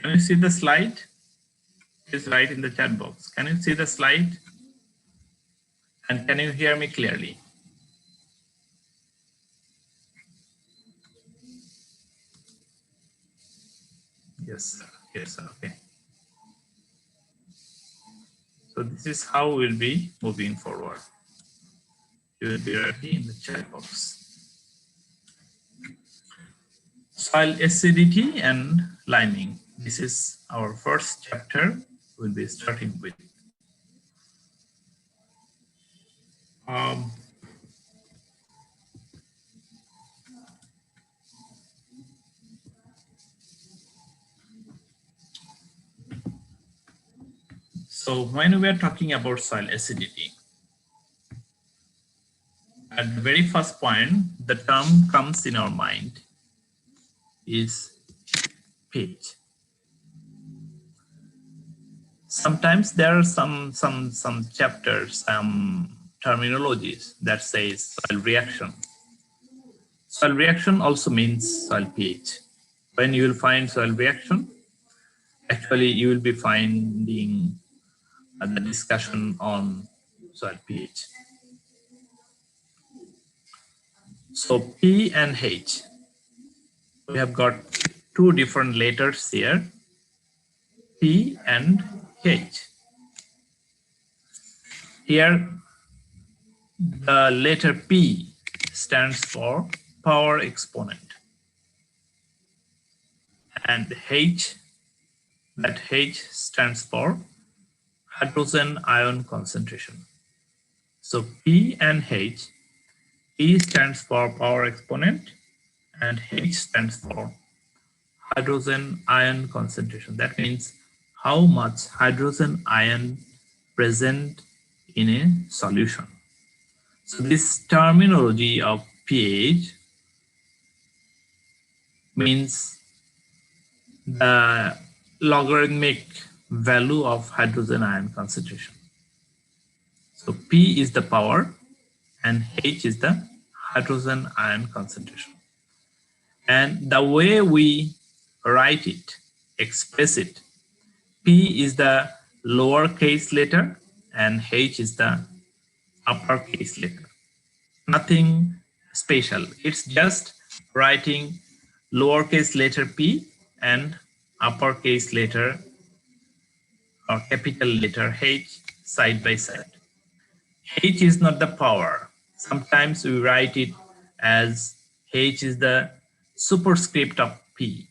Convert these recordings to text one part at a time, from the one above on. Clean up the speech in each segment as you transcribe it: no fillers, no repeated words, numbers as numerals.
Can you see the slide? Please write in the chat box. Can you see the slide? And can you hear me clearly? Yes, yes, okay. So this is how we'll be moving forward. You will be writing in the chat box. Soil acidity and liming. This is our first chapter we'll be starting with. So when we are talking about soil acidity, at the very first point, the term comes in our mind is pH. Sometimes there are some chapters, terminologies that says soil reaction. Soil reaction also means soil pH. When you will find soil reaction, actually you will be finding the discussion on soil pH. So P and H, we have got two different letters here, P and H. Here, the letter P stands for power exponent, and H, that H stands for hydrogen ion concentration. So P and H, P stands for power exponent and H stands for hydrogen ion concentration. That means how much hydrogen ion present in a solution. So this terminology of pH means the logarithmic value of hydrogen ion concentration. So P is the power and H is the hydrogen ion concentration. And the way we write it, express it, P is the lowercase letter and H is the uppercase letter. Nothing special. It's just writing lowercase letter P and uppercase letter or capital letter H side by side. H is not the power. Sometimes we write it as H is the superscript of P.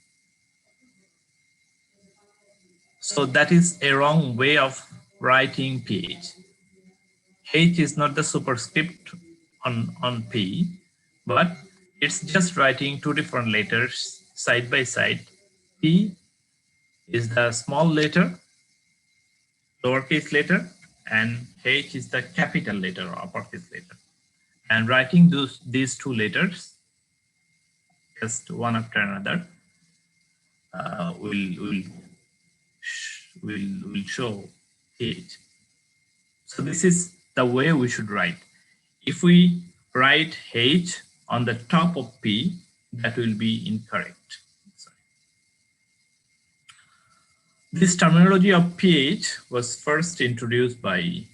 So that is a wrong way of writing pH. H is not the superscript on P, but it's just writing two different letters side by side. P is the small letter, lowercase letter, and H is the capital letter or uppercase letter. And writing these two letters just one after another will show pH. So this is the way we should write. If we write H on the top of P, that will be incorrect. Sorry. This terminology of pH was first introduced by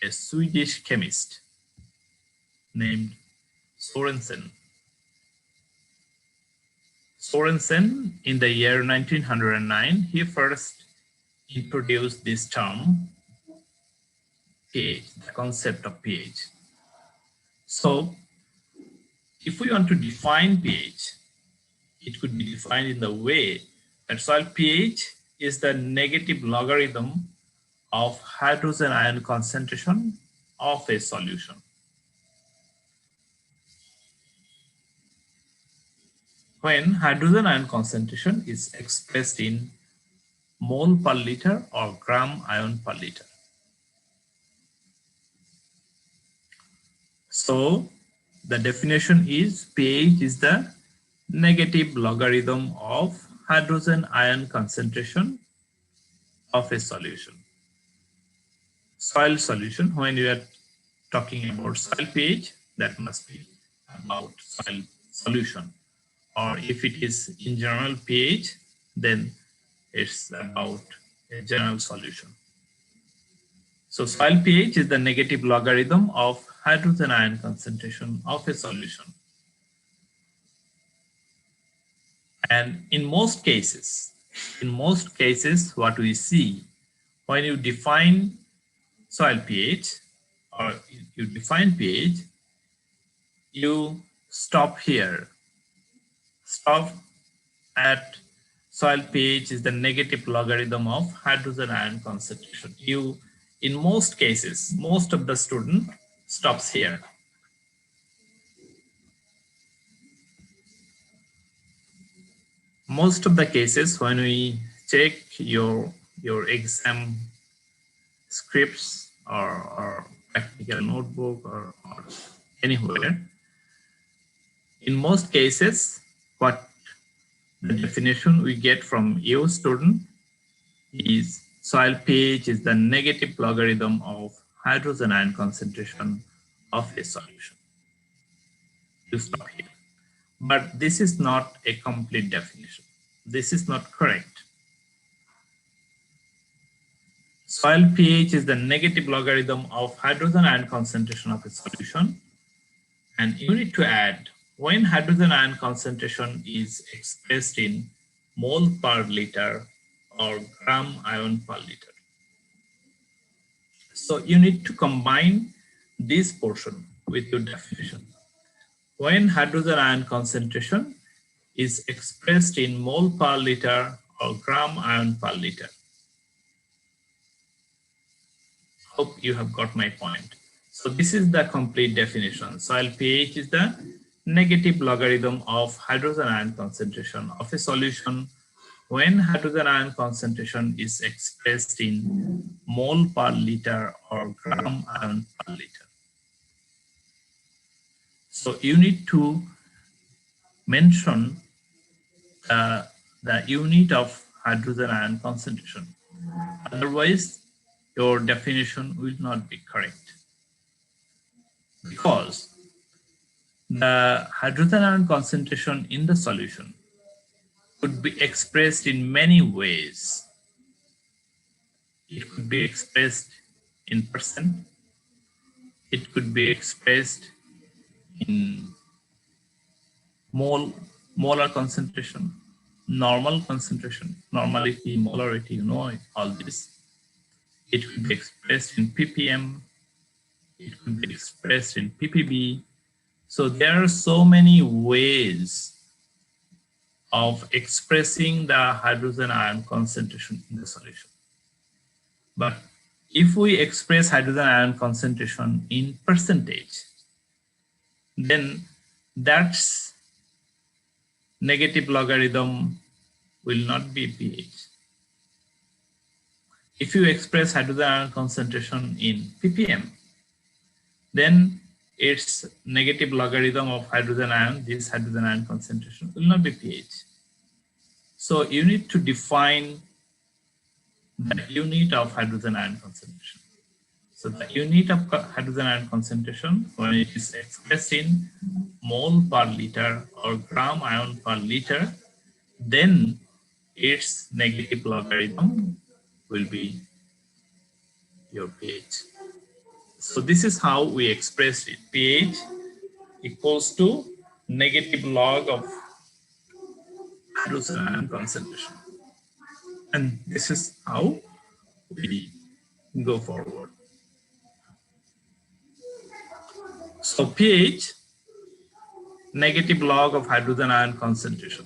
a Swedish chemist named Sorensen. Sorensen, in the year 1909, he first introduced this term, pH, the concept of pH. So, if we want to define pH, it could be defined in the way that soil pH is the negative logarithm of hydrogen ion concentration of a solution. When hydrogen ion concentration is expressed in mole per liter or gram ion per liter. So the definition is pH is the negative logarithm of hydrogen ion concentration of a solution. Soil solution, when you are talking about soil pH, that must be about soil solution. Or if it is in general pH, then it's about a general solution. So soil pH is the negative logarithm of hydrogen ion concentration of a solution. And in most cases, what we see when you define soil pH or you define pH, you stop here. Stop at soil pH is the negative logarithm of hydrogen ion concentration. In most cases, most of the student stops here. Most of the cases when we check your exam scripts or practical notebook or anywhere, in most cases, what the definition we get from you student is soil pH is the negative logarithm of hydrogen ion concentration of a solution. You stop here. But this is not a complete definition. This is not correct. Soil pH is the negative logarithm of hydrogen ion concentration of a solution. And you need to add when hydrogen ion concentration is expressed in mole per liter or gram ion per liter. So you need to combine this portion with your definition. When hydrogen ion concentration is expressed in mole per liter or gram ion per liter. Hope you have got my point. So this is the complete definition. Soil pH is the negative logarithm of hydrogen ion concentration of a solution when hydrogen ion concentration is expressed in mole per liter or gram ion per liter. So you need to mention the unit of hydrogen ion concentration. Otherwise, your definition will not be correct. Because the hydrogen ion concentration in the solution could be expressed in many ways. It could be expressed in percent. It could be expressed in molar concentration, normal concentration, normality, molarity, you know all this. It could be expressed in ppm. It could be expressed in ppb. So there are so many ways of expressing the hydrogen ion concentration in the solution. But if we express hydrogen ion concentration in percentage, then that's negative logarithm will not be pH. If you express hydrogen ion concentration in ppm, then its negative logarithm of hydrogen ion, this hydrogen ion concentration will not be pH. So you need to define the unit of hydrogen ion concentration. So the unit of hydrogen ion concentration when it is expressed in mole per liter or gram ion per liter, then its negative logarithm will be your pH. So this is how we express it. pH equals to negative log of hydrogen ion concentration. And this is how we go forward. So pH, negative log of hydrogen ion concentration.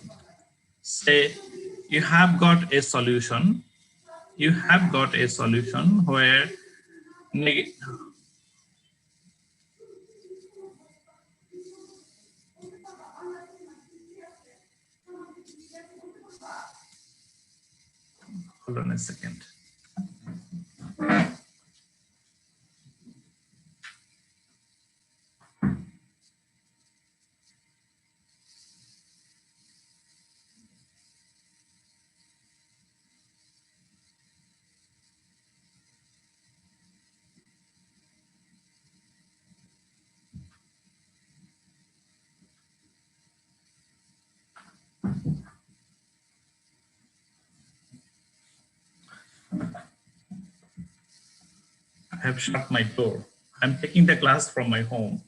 Say you have got a solution. You have got a solution where hold on a second. have shut my door. I'm taking the class from my home.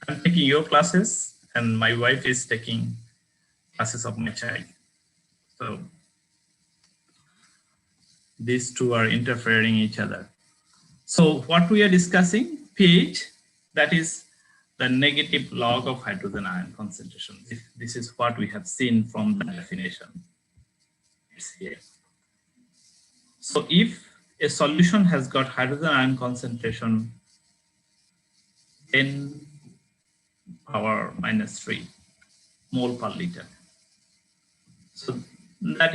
I'm taking your classes, and my wife is taking classes of my child. So these two are interfering each other. So what we are discussing, pH, that is the negative log of hydrogen ion concentration. This is what we have seen from the definition. It's here. So if a solution has got hydrogen ion concentration 10 power minus 3 mole per liter. So that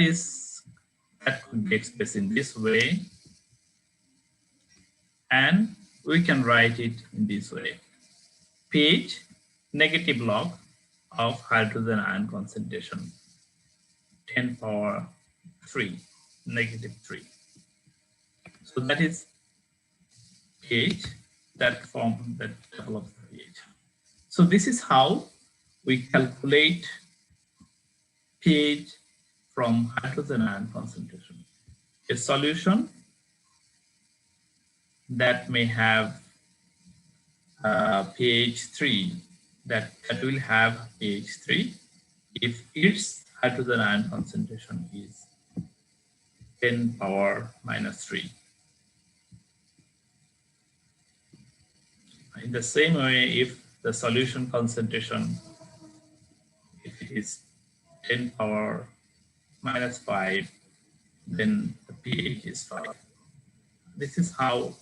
could be expressed in this way, and we can write it in this way. pH, negative log of hydrogen ion concentration 10 power 3, negative 3. So that is pH, that form that develops the pH. So this is how we calculate pH from hydrogen ion concentration. A solution that may have pH 3, that will have pH 3 if its hydrogen ion concentration is 10 power minus 3. In the same way, if the solution concentration, if it is 10 power minus 5, then the pH is 5. This is how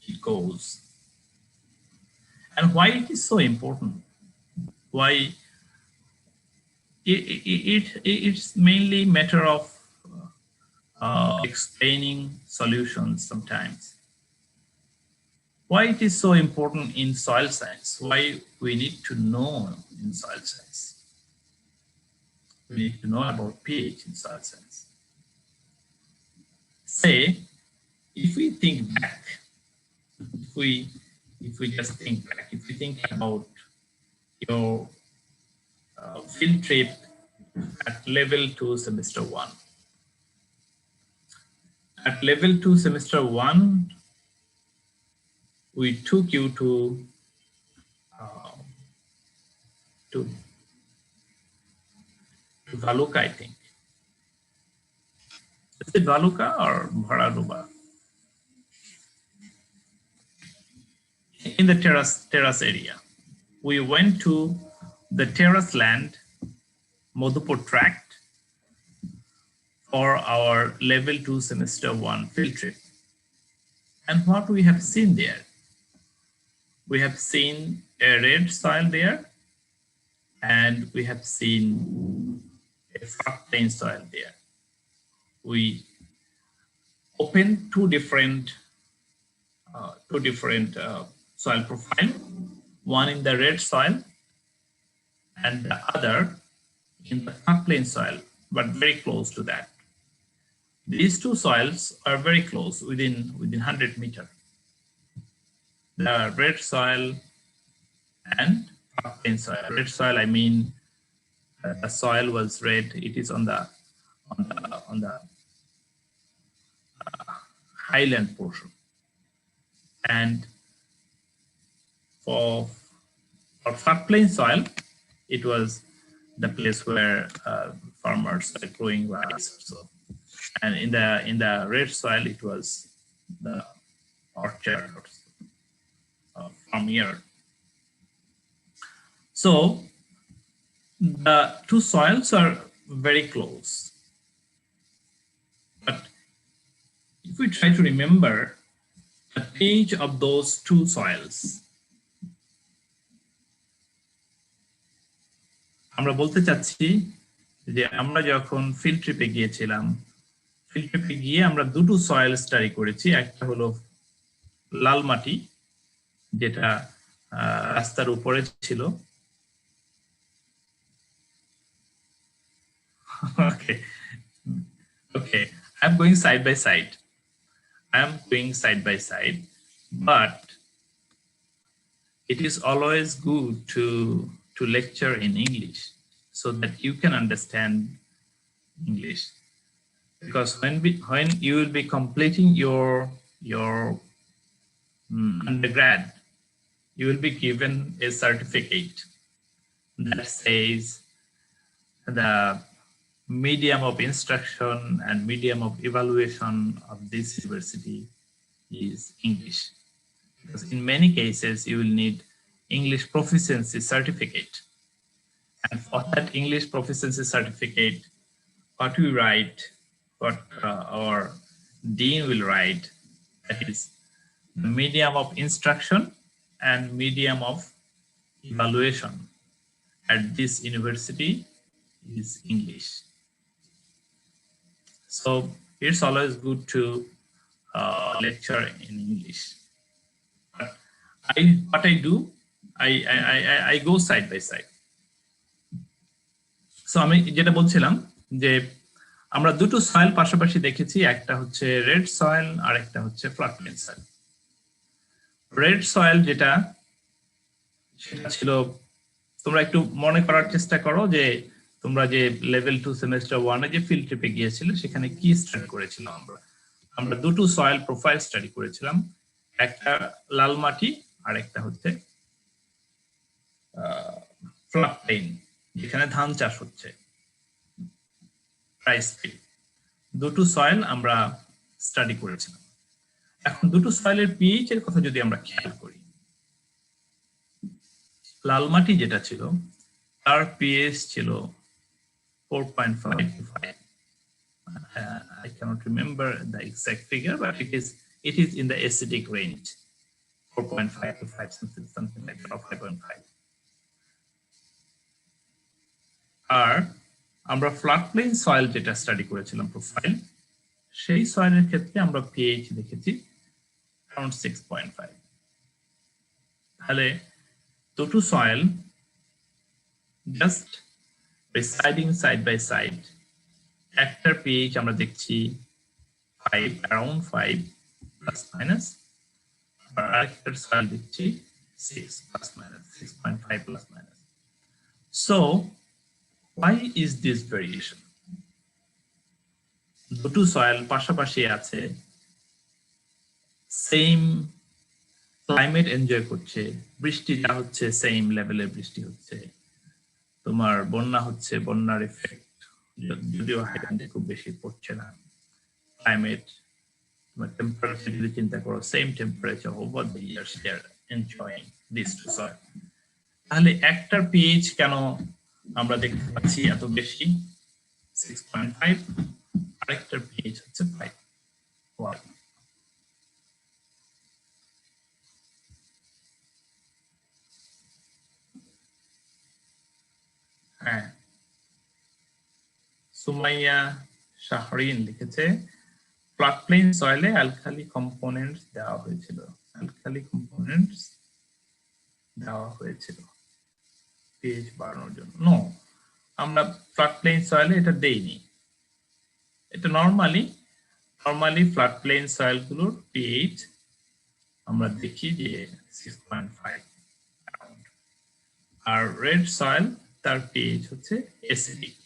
it goes. And why it is so important? Why? It's mainly matter of explaining solutions sometimes. Why it is so important in soil science? Why we need to know in soil science? We need to know about pH in soil science. Say, if we think back, if we just think back, if we think about your field trip at level 2 semester 1. At level 2 semester 1, we took you to Valuka, I think. Is it Valuka or Bhararuba? In the terrace area. We went to the terrace land, Madhupur tract, for our level 2 semester 1 field trip. And what we have seen there? We have seen a red soil there, and we have seen a floodplain soil there. We opened two different soil profile, one in the red soil and the other in the floodplain soil, but very close to that. These two soils are very close, within 100 meters. The red soil and floodplain soil. Red soil, I mean, the soil was red. It is on the highland portion, and for floodplain soil, it was the place where farmers are growing rice. So, and in the red soil, it was the orchard farm yard. So the two soils are very close. But if we try to remember the pH of those two soils, আমরা বলতে চাচ্ছি যে আমরা যখন field ট্রিপে গিয়েছিলাম, field ট্রিপে গিয়ে আমরা দুটো সয়েল স্টাডি করেছি। একটা হলো লাল মাটি, যেটা রাস্তার উপরে ছিল। Okay, I'm going side by side. But it is always good to lecture in English so that you can understand English. Because when you will be completing your undergrad, you will be given a certificate that says the medium of instruction and medium of evaluation of this university is English. Because in many cases, you will need English proficiency certificate. And for that English proficiency certificate, what we write, what our dean will write, that is the medium of instruction and medium of evaluation at this university is English. So it's always good to lecture in English. But what I do, I go side by side. So আমি যেটা বলছিলাম যে আমরা দুটো soil পাশাপাশি দেখেছি, একটা হচ্ছে রেড সয়েল আর একটা হচ্ছে ফ্লাডপ্লেন সয়েল। রেড সয়েল যেটা সেটা ছিল, তোমরা একটু মনে করার চেষ্টা করো যে তোমরা যে লেভেল 2 সেমেস্টার 1 এ যে ফিল্ড ট্রিপে গিয়েছিলে সেখানে কি স্টাডি করেছিলাম আমরা দুটো সয়েল প্রোফাইল স্টাডি করেছিলাম, একটা লাল মাটি আর একটা হচ্ছে ফ্লাডপ্লেন যেখানে ধান চাষ হচ্ছে, রাইস ফিল্ড। দুটো সয়েল আমরা স্টাডি করেছিলাম। এখন দুটো সয়েলের পিএইচ এর কথা যদি আমরা খেয়াল করি, লাল মাটি যেটা ছিল তার পিএইচ ছিল 4.5 to 5. I cannot remember the exact figure, but it is in the acidic range, 4.5 to 5, something like that, or 5.5. আর আমরা ফ্লাডপ্লেন সয়েল যেটা স্টাডি করেছিলাম প্রোফাইল, সেই সয়েলের ক্ষেত্রে আমরা পিএইচ দেখেছি around 6.5. তাহলে দুটো soil just residing side by side, একটার পিএইচ আমরা দেখছি 5, around 5 প্লাস মাইনাস, আর আরেকটার সয়েল দেখছি 6 plus minus, 6.5 plus minus. So why is this variation? দুটো সয়েল পাশাপাশি আছে, সেম ক্লাইমেট এনজয় করছে, বৃষ্টি যা হচ্ছে সেম লেভেলের বৃষ্টি হচ্ছে, তোমার বন্যা হচ্ছে, বন্যার এফেক্ট যদিও এখানে খুব বেশি পড়ছে না, ক্লাইমেট তোমার টেম্পারেচার যদি চিন্তা করো, same temperature over the years they are enjoying this to soil. তাহলে একটার পিএইচ কেন আমরা দেখতে পাচ্ছি এত বেশি 6.5, আরেকটার পিএইচ হচ্ছে 5? Wow. হ্যাঁ, সুমাইয়া শাহরিন লিখেছে ফ্লাডপ্লেন সয়েলে অ্যালকালি কম্পোনেন্টস দেওয়া হয়েছিল, অ্যালকালি কম্পোনেন্টস দেওয়া হয়েছিল পিএইচ বাড়ানোর জন্য। নো, আমরা ফ্লাডপ্লেন সয়েলে এটা দেইনি। এটা নরমালি ফ্লাডপ্লেন সয়েল গুলোর পিএইচ আমরা দেখি যে 6.5, আর রেড সয়েল তার পিএইচ হচ্ছে অ্যাসিডিক,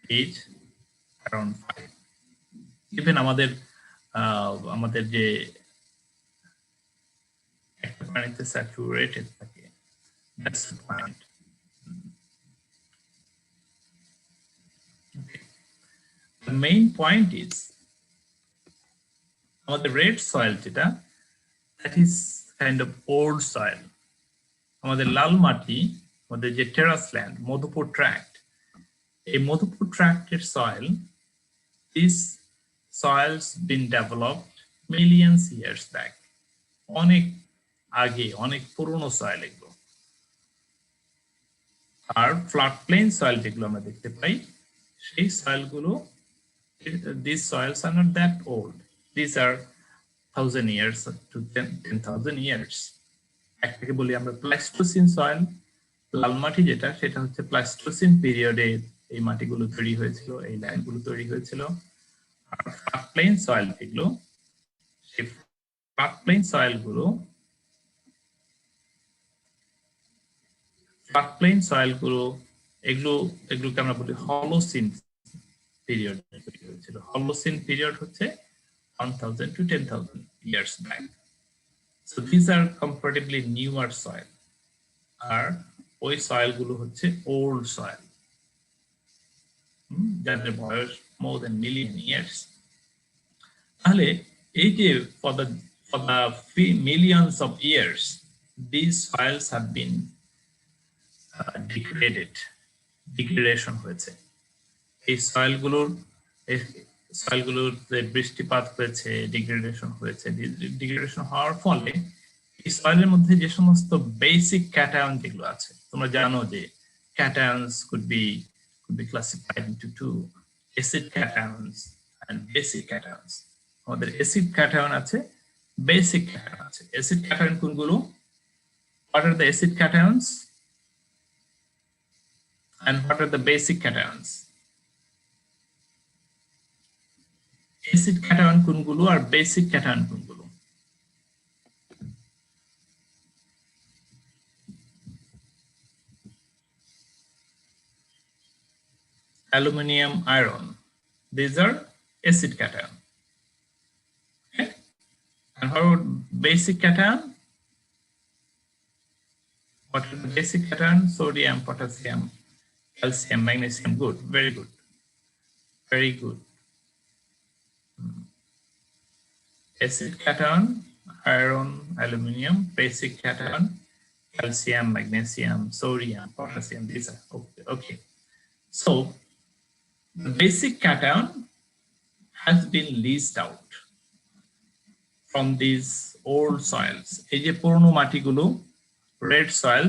পিএইচ around 5. ইভেন আমাদের যে একটা পানিতে স্যাচুরেটেড থাকে, that's the point. Okay. The main point is আমাদের রেড সয়েল যেটা, that is kind of old soil. আমাদের লাল মাটি, আমাদের যে টেরাস ল্যান্ড, মধুপুর ট্র্যাক্ট, এই মধুপুর ট্র্যাক্টের soil, this soils been developed millions years back, অনেক আগে, অনেক পুরনো সয়েল এগুলো। আর ফ্লাডপ্লেন সয়েল যেগুলো আমরা দেখতে পাই, সেই সয়েলগুলো, these soils are not that old, these are 1000 years to 10,000 years. একটাকে বলি আমরা প্লাইস্টোসিন সয়েল, লাল মাটি যেটা, সেটা হচ্ছে প্লাইস্টোসিন পিরিয়ডে এই মাটিগুলো তৈরি হয়েছিল, এই ল্যান্ডগুলো তৈরি হয়েছিল। আর ফ্লাডপ্লেন সয়েল যেগুলো, সেই ফ্লাডপ্লেন সয়েলগুলো এগুলোকে আমরা বলি হলোসিন পিরিয়ড তৈরি হয়েছিল। হলোসিন পিরিয়ড হচ্ছে 1000 to 10,000 years back. So these are comparatively newer soil, আর ওই সয়েল গুলো হচ্ছে ওল্ড সয়েল, যাদের বয়স মোর দ্যান মিলিয়ন ইয়ার্স। তাহলে এই যে for the millions of years these soils have been degradation হয়েছে। এই সয়েলগুলোর যে বৃষ্টিপাত হয়েছে, ডিগ্রেডেশন হয়েছে, ডিগ্রেডেশন হওয়ার ফলে এই সয়েলের মধ্যে যে সমস্ত বেসিক ক্যাটায়ন যেগুলো আছে, তোমরা জানো যে cations could be classified into two, acid cations and basic cations. আমাদের acid cation আছে, basic cation আছে। acid cation কোনগুলো? What are the acid cations and what are the basic cations? acid cation কোনগুলো আর basic cation কোনগুলো? Aluminium, iron, these are acid cation. Okay, and how about basic cation? What are the basic cation? Sodium, potassium, calcium, magnesium. Good, very good, very good. Acid cation, iron, aluminium. Basic cation, calcium, magnesium, sodium, potassium. These are okay. So the basic cation has been leached out from these old soils. এই যে পুরনো মাটিগুলো, red soil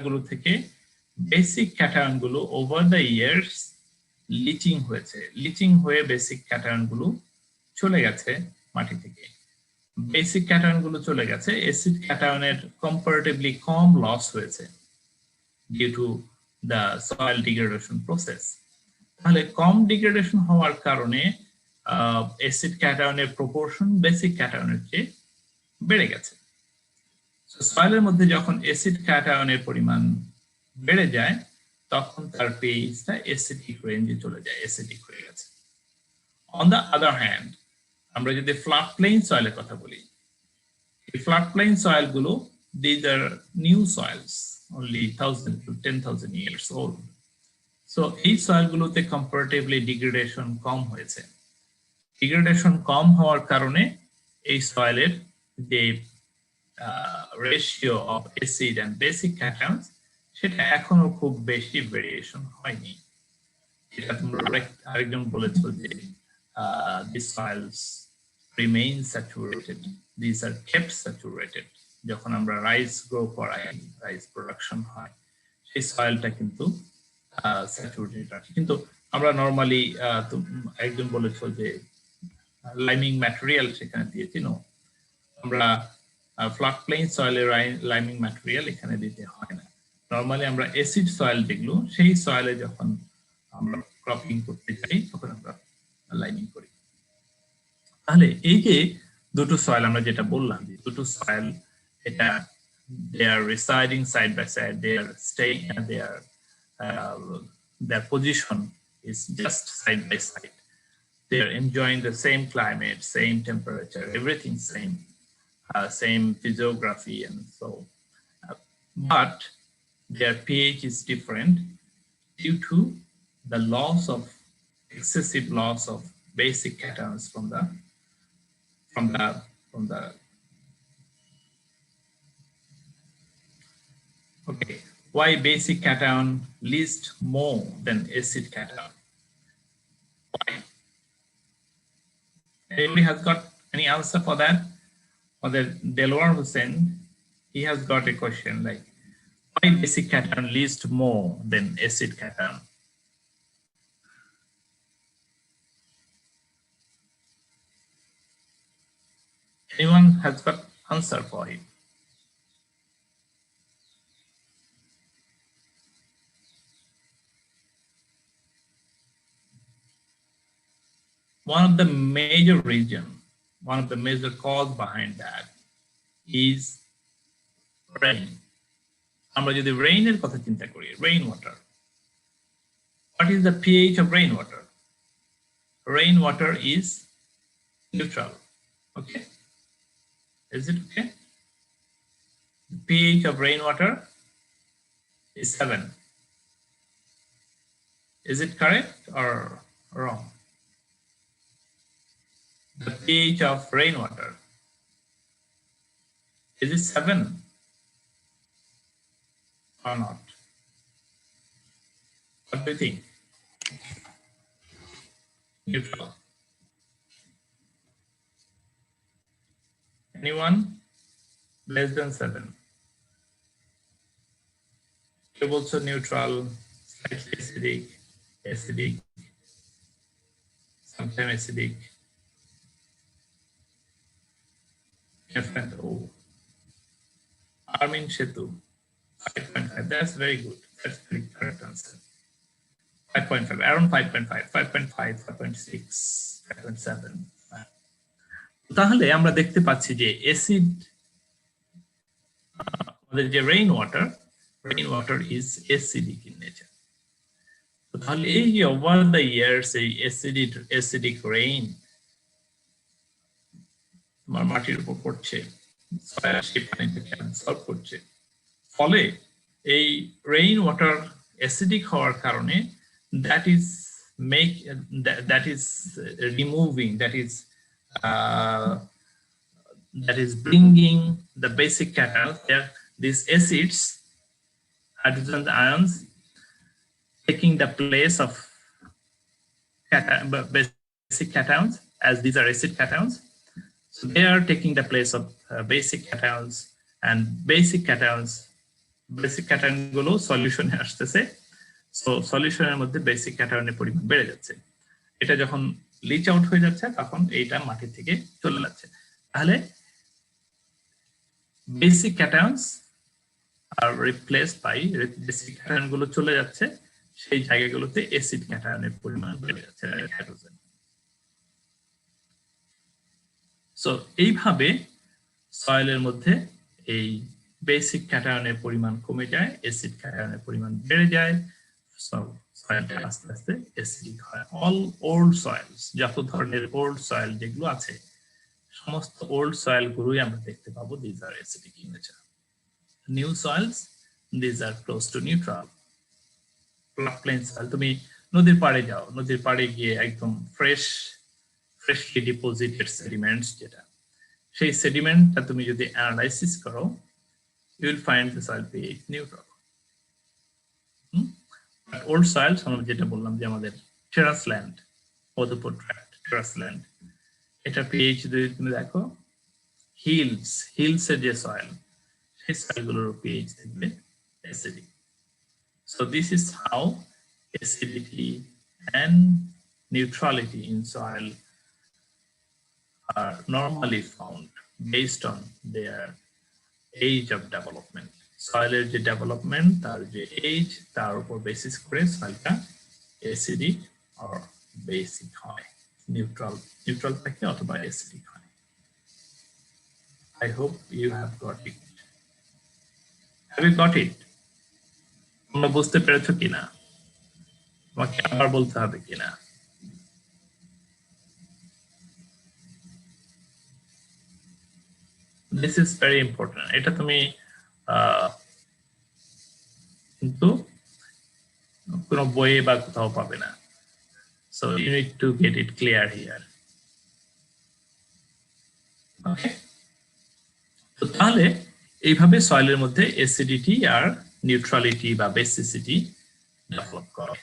গুলো থেকে basic cation গুলো over the years lynching হয়েছে। Lynching হয়ে basic cation গুলো চলে গেছে মাটি থেকে। basic cation গুলো চলে গেছে, acid cation এর comparatively কম লস হয়েছে due to the soil degradation process. তাহলে কম ডিগ্রেডেশন হওয়ার কারণে অ্যাসিড ক্যাটায়নের প্রপোর্শন বেসিক ক্যাটায়নের চেয়ে বেড়ে গেছে। সো সয়েলের মধ্যে যখন অ্যাসিড ক্যাটায়নের পরিমাণ বেড়ে যায় তখন তার পিএইচটা অ্যাসিডিক রেঞ্জে চলে যায়, অ্যাসিডিক হয়ে গেছে। অন দ্য আদার হ্যান্ড, আমরা যদি ফ্ল্যাট প্লেন সয়েলের কথা বলি, এই ফ্ল্যাট প্লেন সয়েলগুলো these are new soils, only 1000 to 10,000 years old. So এই সয়েলগুলোতে কম্পারেটিভলি ডিগ্রেডেশন কম হয়েছে। ডিগ্রেডেশন কম হওয়ার কারণে এই সয়েলের যে ratio of acid and basic cations সেটা এখনো খুব বেশি ভেরিয়েশন হয়নি। এটা তোমরা আরেকজন বলেছো যে these soils remain saturated, these are kept saturated। যখন আমরা রাইস গ্রো করাই, রাইস প্রোডাকশন হয়, সেই সয়েলটা কিন্তু স্যাচুরেটেড রাখে। কিন্তু আমরা নরমালি একজন বলেছো যে লাইমিং ম্যাটেরিয়াল সেখানে দিয়েছি, নো, আমরা ফ্ল্যাট প্লেন সয়েলের লাইমিং ম্যাটেরিয়াল এখানে দিতে হয় না। নরমালি আমরা অ্যাসিড সয়েল যেগুলো, সেই সয়েলে যখন আমরা ক্রপিং করতে যাই তখন আমরা লাইমিং করি। তাহলে এই যে দুটো সয়েল আমরা যেটা বললাম, দুটো সয়েল, এটা they are residing side by side, they are staying and their position is just side by side. They are enjoying the same climate, same temperature, everything same, same physiography and so. But their pH is different due to the excessive loss of basic cations from the okay. Why basic cation least more than acid cation? Why? Anybody has got any answer for that? For the Delwar Hussain, he has got a question like, why basic cation least more than acid cation? Anyone has got answer for it? One of the major cause behind that is rain. আমরা যদি রেইনের কথা চিন্তা করি, rain water. What is the pH of rainwater? Rainwater is neutral. Okay? Is it okay? pH of rainwater is 7. Is it correct or wrong? The pH of rainwater, is it 7 or not? What do you think? Neutral. Anyone? Less than 7. Also neutral, slightly acidic, acidic, sometimes acidic. Oh, Armin Shetu, 5.5. That's very good. That's very correct answer. 5.5, around 5.5, 5.5, 5.6, 5.7. তাহলে আমরা দেখতে পাচ্ছি যে acid আমাদের যে rainwater is acidic in nature. তাহলে এই যে over the years এই acidic rain তোমার মাটির উপর পড়ছে, সেই পানিটাকে অ্যাবসর্ব করছে, ফলে এই রেইনওয়াটার অ্যাসিডিক হওয়ার কারণে that is removing, that is bringing the basic cations there, these acids, hydrogen ions, taking the place of basic cations, as these are acid cations. So they are taking the place of basic cations, and basic cation গুলো সলিউশনে আসতেছে। So সলিউশনের মধ্যে basic ক্যাটায়নের পরিমাণ বেড়ে যাচ্ছে। এটা যখন লিচ out হয়ে যাচ্ছে তখন এইটা মাটি থেকে চলে যাচ্ছে। তাহলে basic cations are replaced by basic cation গুলো চলে যাচ্ছে, সেই জায়গাগুলোতে অ্যাসিড ক্যাটায়নের পরিমাণ বেড়ে যাচ্ছে হাইড্রোজেন। সো এইভাবে সয়েলের মধ্যে এই বেসিক ক্যাটায়নের পরিমাণ কমে যায়, অ্যাসিড ক্যাটায়নের পরিমাণ বেড়ে যায়, সয়েলটা আস্তে আস্তে অ্যাসিডিক হয়। অল ওল্ড সয়েলস, যত ধরনের ওল্ড সয়েল যেগুলো আছে, সমস্ত ওল্ড সয়েল গুলোই আমরা দেখতে পাবো these are acidic in nature. New soils, these are close to neutral. Plain soil, তুমি নদীর পাড়ে যাও, নদীর পাড়ে গিয়ে একদম ফ্রেশলি ডিপোজিটেড সেডিমেন্টস, যেটা সেই সেডিমেন্টটা তুমি যদি অ্যানালাইসিস করো, you will find the soil pH neutral. Old soils, আমরা যেটা বললাম যে আমাদের টেরাস ল্যান্ড, মধুপুর ট্র্যাক্ট, টেরাস ল্যান্ড, এটা pH যদি তুমি দেখো, হিলস এর যে সয়েল, সেই সয়েলগুলোর pH থাকবে acidic. So this is how acidity and neutrality in soil are normally found based on their age of development. সয়েলের যে ডেভেলপমেন্ট, তার যে এজ, তার উপর বেসিস করে সয়েলটা অ্যাসিডিক অর বেসিক হয়, নিউট্রাল থাকে অথবা অ্যাসিডিক হয়। I hope you have got it. Have you got it? তোমরা বুঝতে পেরেছো কিনা? তোমাকে আবার বলতে হবে কিনা? This is very important. এটা তুমি কিন্তু কোনো বইয়ে বা কোথাও পাবে না। So you need to get it clear here. Okay? তো তাহলে এইভাবে সয়েলের মধ্যে অ্যাসিডিটি আর নিউট্রালিটি বা বেসিসিটি ডেভেলপ করে।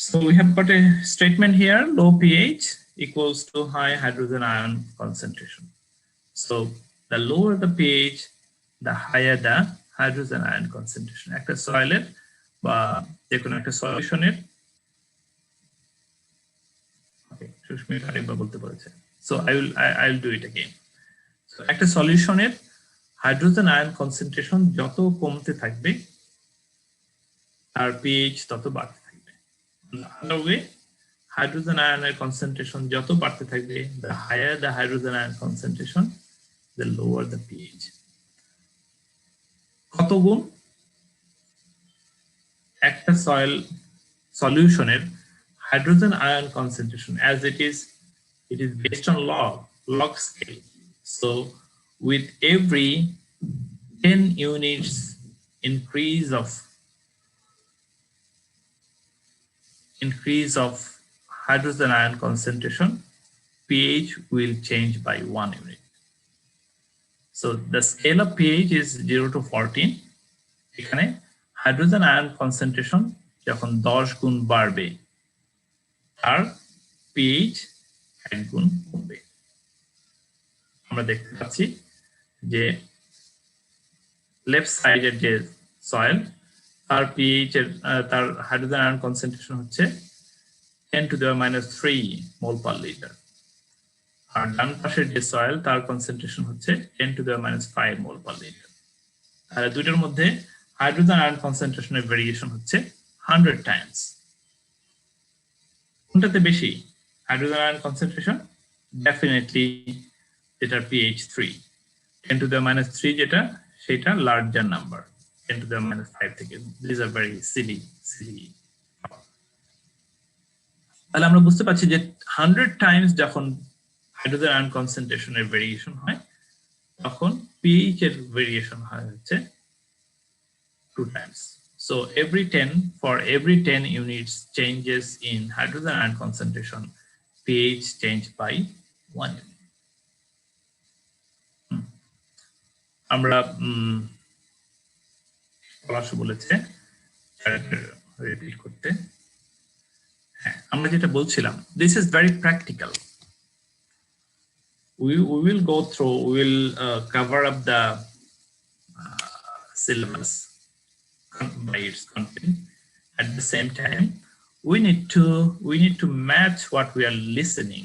So we have got a statement here: low pH equals to high hydrogen ion concentration. So the lower the pH, the higher the hydrogen ion concentration. একটা সয়েলের বা যে কোনো একটা সলিউশনের, সুস্মিতা আরেকবার বলতে বলেছে। So I will do it again. So একটা সলিউশনের hydrogen ion concentration যত কমতে থাকবে, তার pH তত বাড়তে থাকবে। Another way, hydrogen ion concentration যত বাড়তে থাকবে, the higher the hydrogen ion concentration, the lower the pH. কত গুণ? একটা সয়েল সলিউশনের hydrogen ion concentration, as it is based on log scale. So with every 10 units increase of hydrogen ion concentration, pH will change by 1 unit. So the scale of pH is 0 to 14. এখানে hydrogen ion concentration যখন 10 গুণ বাড়বে তার pH 1 গুণ কমবে। আমরা দেখতে পাচ্ছি যে লেফট সাইডের যে সয়েল তার pH এর তার হাইড্রোজেন আয়ন কনসেন্ট্রেশন হচ্ছে 10 to the -3 mole per litre, আর ডান পাশের যে সয়েল তার কনসেন্ট্রেশন হচ্ছে 10 to the -5 mole per litre. তাহলে দুইটার মধ্যে হাইড্রোজেন আয়ন কনসেন্ট্রেশনের ভেরিয়েশন হচ্ছে 100 টাইমস। কোনটাতে বেশি হাইড্রোজেন আয়ন কনসেন্ট্রেশন? ডেফিনেটলি এটার pH 3, 10 to the -3 যেটা সেটা লার্জার নাম্বার 10 to the -5 থেকে। This are very silly. তাহলে আমরা বুঝতে পারছি যে 100 টাইমস যখন হাইড্রোজেন আয়ন কনসেন্ট্রেশনের ভেরিয়েশন হয় তখন pH এর ভেরিয়েশন হয় হচ্ছে 2 times. So for every 10 units changes in hydrogen ion concentration, pH change by 1 unit. আমরা পলাশ বলেছে রিপিট করতে। হ্যাঁ, আমরা যেটা বলছিলাম, this is very practical. We will go through, we will cover up the syllabus by its content. At the same time, we need to match what we are listening,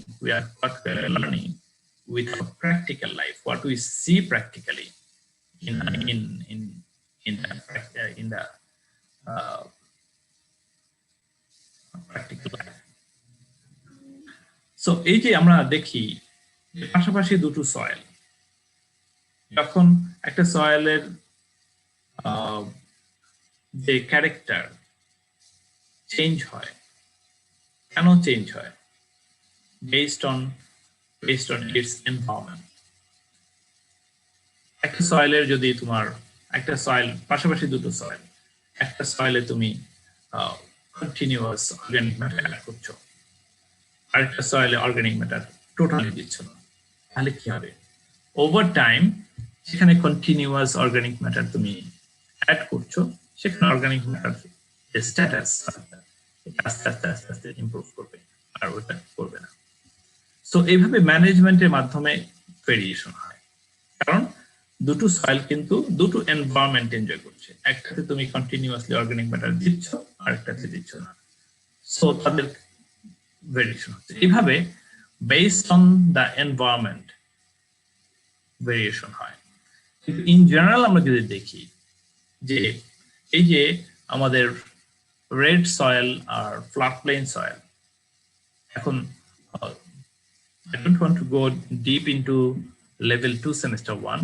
what we are learning with our practical life, what we see practically in the practical life. So এই যে আমরা দেখি পাশাপাশি দুটো soil, যখন একটা সয়েলের যে character change হয়, কেন চেঞ্জ হয়? based on its environment. একটা সয়েলের যদি তোমার একটা সয়েল পাশাপাশি দুটো সয়েল, একটা সয়েলে তুমি কন্টিনিউয়াস অর্গানিক ম্যাটার অ্যাড করছো, আরেকটা সয়েলে অর্গানিক ম্যাটার টোটালি দিচ্ছ না, তাহলে কি হবে? ওভার টাইম সেখানে কন্টিনিউয়াস অর্গানিক ম্যাটার তুমি অ্যাড করছো, সেখানে অর্গানিক ম্যাটার স্ট্যাটাস আস্তে আস্তে ইমপ্রুভ করবে, আর ওটা করবে না। সো এইভাবে ম্যানেজমেন্টের মাধ্যমে ভেরিয়েশন হয়, কারণ দুটো সয়েল কিন্তু দুটো এনভায়রনমেন্ট এনজয় করছে, একটাতে তুমি কন্টিনিউয়াসলি অর্গানিক ম্যাটার দিচ্ছ, আরেকটাতে দিচ্ছ না। সো তাদের ভেরিয়েশন হচ্ছে এইভাবে based on the environment variation হয়। কিন্তু ইন জেনারেল আমরা যদি দেখি যে এই যে আমাদের রেড সয়েল আর ফ্ল্যাট প্লেন সয়েল, এখন I don't want to go deep into level 2 semester 1.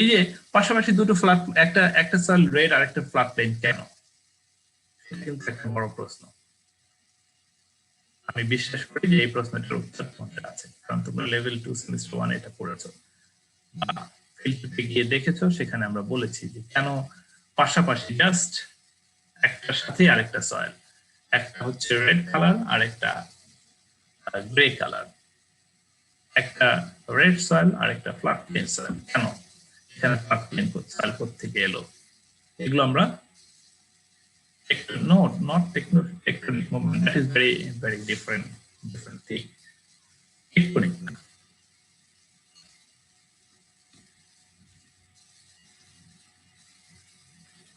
এই যে পাশাপাশি দুটো ফ্ল্যাট, একটা সয়েল রেড আর একটা ফ্ল্যাট প্লেন, কেন? এটা কিন্তু একটা বড় প্রশ্ন। আমি বিশ্বাস করি যে এই প্রশ্নটার উত্তর তোমাদের আছে, কারণ তোমরা লেভেল 2 সেমিস্টার 1 এটা পড়েছো বা ফিল্ডে গিয়ে দেখেছো। সেখানে আমরা বলেছি যে কেন পাশাপাশি জাস্ট একটার সাথে আরেকটা সয়েল, একটা হচ্ছে রেড কালার আর একটা গ্রে কালার, একটা রেড সয়েল আর একটা ফ্ল্যাট প্লেন সয়েল, কেন এখানে ফ্ল্যাট প্লেন সয়েল থেকে এলো? এগুলো আমরা not tectonic movement, that is very different thing. Tectonic না।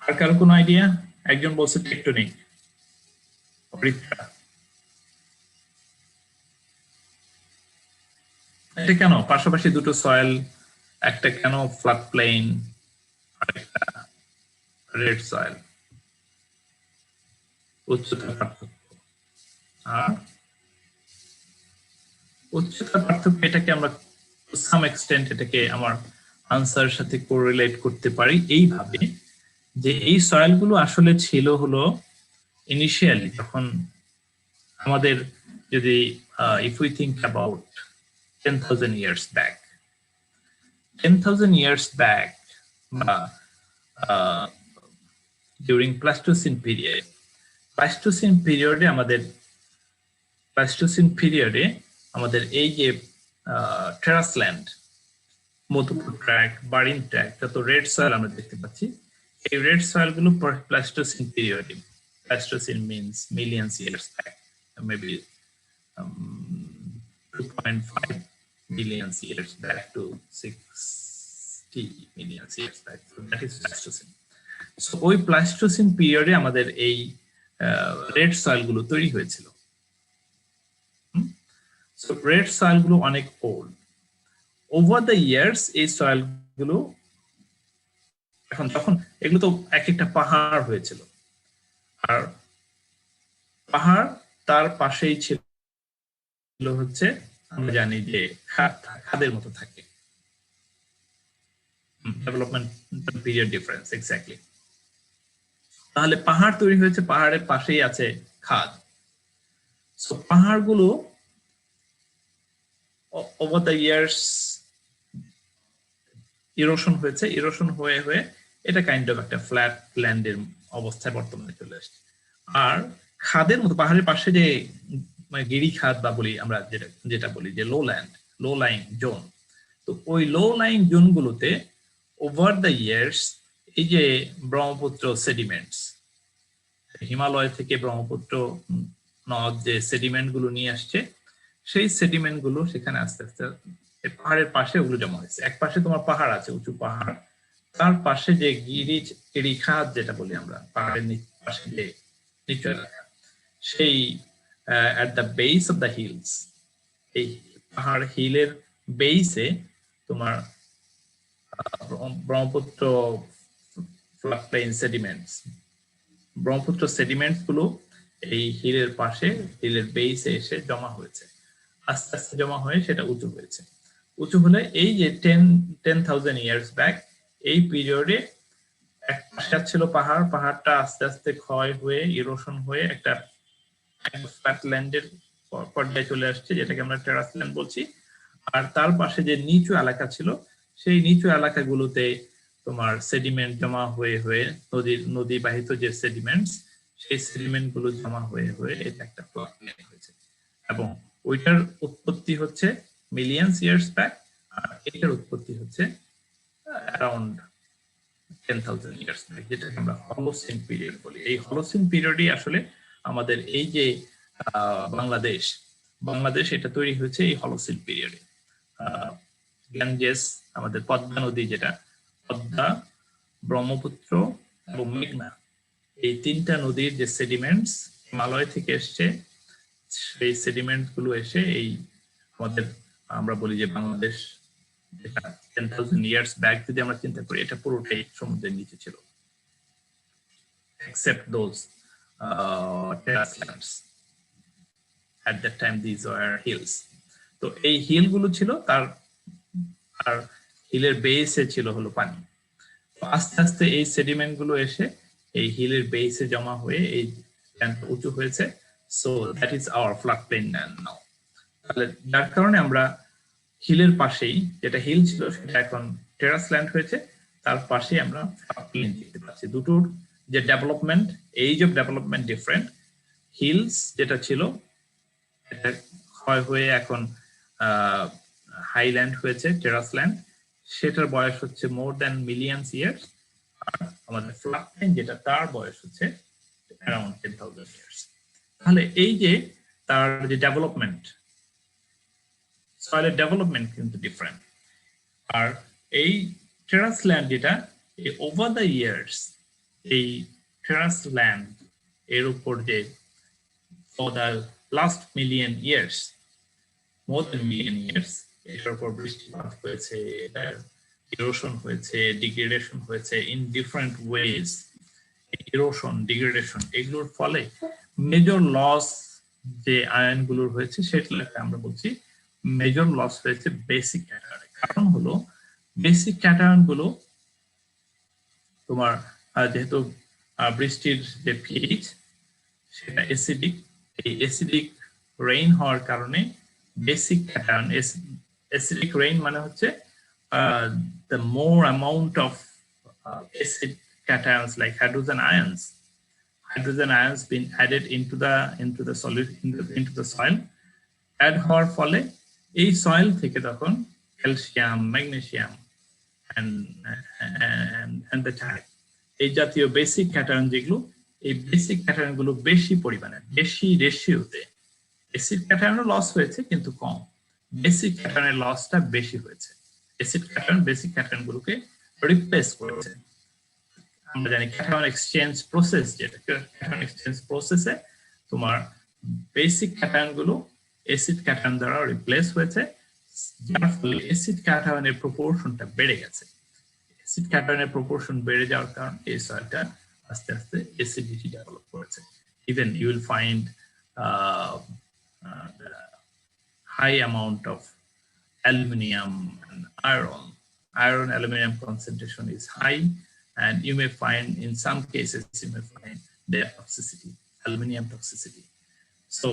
আর কারো কোনো আইডিয়া? একজন বলছে টেকটনিক, এটা কেন? পাশাপাশি দুটো সয়েল, একটা কেন ফ্ল্যাট প্লেন আর একটা রেড সয়েল? উচ্চতার পার্থক্য। আর উচ্চতার পার্থক্য এটাকে আমরা সাম এক্সটেন্ট এটাকে আমার আনসার সাথে কোরিলেট করতে পারি এইভাবে যে এই সয়েলগুলো আসলে ছিল হলো ইনিশিয়ালি যখন আমাদের যদি if we think about 10,000 years back. 10,000 years back, during Pleistocene period, Pleistocene period আমাদের এই যে টেরাসল্যান্ড, মধুপুর ট্র্যাক্ট, বারিন ট্র্যাক্ট, যত রেড সয়েল আমরা দেখতে পাচ্ছি, এই রেড সয়েল গুলো প্লাস্টোসিন পিরিয়ডে, Pleistocene means millions years back, maybe 2.5 million years back to 60 million years back. So that is Pleistocene. So ওই প্লাস্টোসিন পিরিয়ডে আমাদের এই রেড সয়েল গুলো তৈরি হয়েছিল। So red soil গুলো অনেক old. Over the years এই সয়েল গুলো এখন তখন এগুলো তো এক একটা পাহাড় হয়েছিল, আর পাহাড় তার পাশেই ছিল হচ্ছে আমরা জানি যে খাদের মতো থাকে। Development period difference exactly. তাহলে পাহাড় তৈরি হয়েছে, পাহাড়ের পাশেই আছে খাদ। সো পাহাড়গুলো over the years ইরোশন হয়েছে, ইরোশন হয়ে হয়ে এটা কাইন্ড অফ একটা ফ্ল্যাট ল্যান্ডের অবস্থায় বর্তমানে চলে আসছে। আর খাদের মতো পাহাড়ের পাশে যে গিরি খাদ বা বলি আমরা যেটা বলি যে লো লাইং জোন, তো ওই লো লাইং জোনগুলোতে ওভার দ্য ইয়ার্স এই যে ব্রহ্মপুত্র সেডিমেন্টস, হিমালয় থেকে ব্রহ্মপুত্র নদ যে সেডিমেন্ট গুলো নিয়ে আসছে, সেই সেডিমেন্ট গুলো সেখানে আস্তে আস্তে পাহাড়ের পাশে ওগুলো জমা হয়েছে। এক পাশে তোমার পাহাড় আছে, উঁচু পাহাড়, তার পাশে যে গিরি খাদ যেটা বলি আমরা, পাহাড়ের পাশে যে নিচু এলাকা, সেই at the base of the hills, এই পাহাড় হিলের বেসে তোমার ব্রহ্মপুত্র ফ্লাডপ্লেইন সেডিমেন্টস, ব্রহ্মপুত্র সেডিমেন্টস গুলো এই হিলের পাশে, হিলের বেসে এসে জমা হয়েছে, আস্তে আস্তে জমা হয়ে সেটা উঁচু হয়েছে। উঁচু হলে এই যে 10,000 ইয়ার্স ব্যাক এই পিরিয়ডে এক পাশে ছিল পাহাড়, পাহাড়টা আস্তে আস্তে ক্ষয় হয়ে ইরোশন হয়ে একটা ফ্ল্যাটল্যান্ডের পর্যায়ে চলে আসছে, যেটাকে আমরা টেরাসল্যান্ড বলছি। আর তার পাশে যে নিচু এলাকা ছিল, সেই নিচু এলাকাগুলোতে তোমার সেডিমেন্ট জমা হয়ে হয়ে নদী বাহিত যে সেডিমেন্টস, সেই সেডিমেন্ট গুলো জমা হয়ে হয়ে এটা একটা ফ্ল্যাটল্যান্ড হয়েছে। এবং ওইটার উৎপত্তি হচ্ছে মিলিয়ন্স ইয়ার্স ব্যাক, আর এটার উৎপত্তি হচ্ছে অ্যারাউন্ড 10,000 ইয়ার্স ব্যাক, যেটাকে আমরা হলোসিন পিরিয়ড বলি। এই হলোসিন পিরিয়ডই আসলে আমাদের এই যে বাংলাদেশ এটা তৈরি হয়েছে এই হলোসিন পিরিয়ডে। গ্যাঞ্জেস, আমাদের পদ্মা নদী, যেটা পদ্মা, ব্রহ্মপুত্র এবং মেঘনা, এই তিনটা নদীর যে সেডিমেন্টস হিমালয় থেকে এসছে, সেই সেডিমেন্ট গুলো এসে এই আমাদের আমরা বলি যে বাংলাদেশ, যেটা 10,000 ইয়ার্স ব্যাক যদি আমরা চিন্তা করি, এটা পুরোটাই সমুদ্রের নিচে ছিল, except those terracelands. At that time these were hills. তো এই হিল গুলো ছিল, তার আর হিলের বেসে ছিল হলো পানি। আস্তে আস্তে এই সেডিমেন্ট গুলো এসে এই হিলের বেসে জমা হয়ে এই ল্যান্ডটা উঁচু হয়েছে। সো দ্যাট ইজ আওয়ার ফ্লাডপ্লেন নাও। তাহলে যার কারণে আমরা হিলের পাশেই, যেটা হিল ছিল সেটা এখন টেরাসল্যান্ড হয়েছে, তার পাশে আমরা ফ্লাডপ্লেন দেখতে পাচ্ছি। দুটোর যে development, age of development different. Hills যেটা ছিল এটা ক্ষয় হয়ে এখন হাইল্যান্ড হয়েছে, টেরাসল্যান্ড, সেটার বয়স হচ্ছে মোর দ্যান মিলিয়ন্স ইয়ার্স। আর আমাদের ফ্লাডপ্লেন যেটা, তার বয়স হচ্ছে অ্যারাউন্ড 10,000 ইয়ার্স। তাহলে এই যে তার যে ডেভেলপমেন্ট, সয়েলের ডেভেলপমেন্ট কিন্তু ডিফারেন্ট। আর এই টেরাসল্যান্ড যেটা, এই ওভার দ্য ইয়ার্স এই টেরাসল্যান্ড এর উপর যে for the last million years, more than million years, এটার উপর বৃষ্টিপাত হয়েছে, এটার ইরোশন হয়েছে, ডিগ্রেডেশন হয়েছে in different ways. Erosion, degradation, এগুলোর ফলে মেজর লস যে আয়নগুলোর হয়েছে, সেটাকে আমরা বলছি মেজর লস হয়েছে বেসিক ক্যাটায়ন। কারণ হলো বেসিক ক্যাটায়ন গুলো তোমার যেহেতু বৃষ্টির যে পিএইচ সেটা অ্যাসিডিক, এই অ্যাসিডিক রেইন হওয়ার কারণে বেসিক ক্যাটায়ন acidic rain মানে হচ্ছে the more amount of acid cations like hydrogen ions being added into the solid into the soil, add হওয়ার ফলে এই soil থেকে তখন calcium, magnesium and the type এই জাতীয় বেসিক ক্যাটায়ন যেগুলো, এই বেসিক ক্যাটায়ন গুলো বেশি পরিমাণে, বেশি রেশিওতে, অ্যাসিড ক্যাটায়নের লস হয়েছে কিন্তু কম, বেসিক ক্যাটায়নের লসটা বেশি হয়েছে। অ্যাসিড ক্যাটায়ন বেসিক ক্যাটায়ন গুলোকে রিপ্লেস করেছে। আমরা জানি ক্যাটায়ন এক্সচেঞ্জ প্রসেস, যেটা ক্যাটায়ন এক্সচেঞ্জ প্রসেসে তোমার বেসিক ক্যাটায়ন গুলো অ্যাসিড ক্যাটায়ন দ্বারা রিপ্লেস হয়েছে, যার ফলে অ্যাসিড ক্যাটায়নের প্রপোর্শনটা বেড়ে গেছে। অ্যাসিড ক্যাটায়নের প্রপোর্শন বেড়ে যাওয়ার কারণে এই সয়েলটা আস্তে আস্তে অ্যাসিডিটি ডেভেলপ করেছে। Even you will find high amount of aluminum and iron aluminum concentration is high, and you may find in some cases you may find their toxicity, aluminum toxicity. So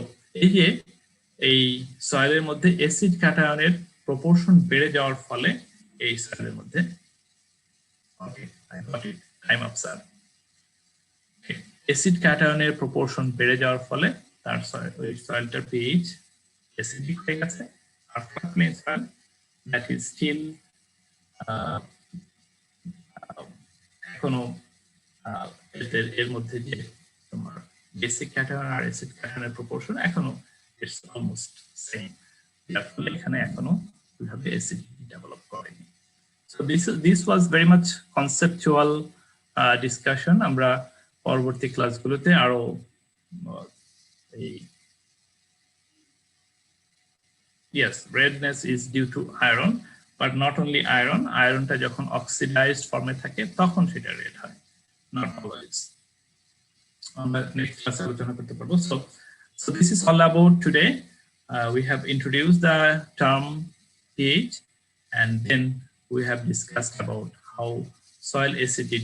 এই সয়েলের মধ্যে acid ক্যাটায়নের proportion বেড়ে যাওয়ার ফলে এই সয়েলের মধ্যে acid ক্যাটায়নের proportion বেড়ে যাওয়ার ফলে তার সয়েলটার পিএইচ অ্যাসিডিক হয়ে গেছে। আর flat soil that is still এখনো এর মধ্যে যে তোমার বেসিক ক্যাটায়ন আর অ্যাসিড ক্যাটায়নের প্রপোর্শন এখনো ইটস অলমোস্ট সেম, যার ফলে এখানে এখনো ওইভাবে অ্যাসিডিটি ডেভেলপ করেনি। So this was very much conceptual discussion. আমরা পরবর্তী ক্লাসগুলোতে আরো yes, redness is due to iron, but not only iron. Ironটা যখন oxidized form-এ থাকে তখন সেটা red হয়, not always. আমরা next class আলোচনা করতে পারবো। So this is all about today. We have introduced the term pH, and then we have discussed about how soil acidity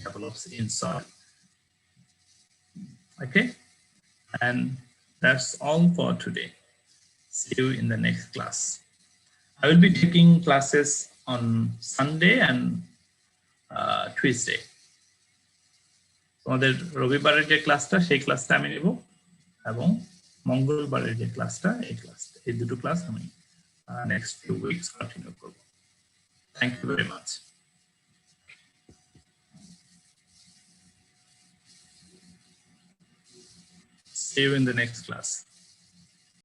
develops in soil. Okay, and that's all for today. See you in the next class. I will be taking classes on Sunday and Tuesday. তোমাদের রবিবারের যে ক্লাসটা সেই ক্লাসটা আমি নেব, এবং মঙ্গলবারের যে ক্লাসটা এই দুটো ক্লাস আমি next few weeks continue করব। Thank you very much. See you in the next class.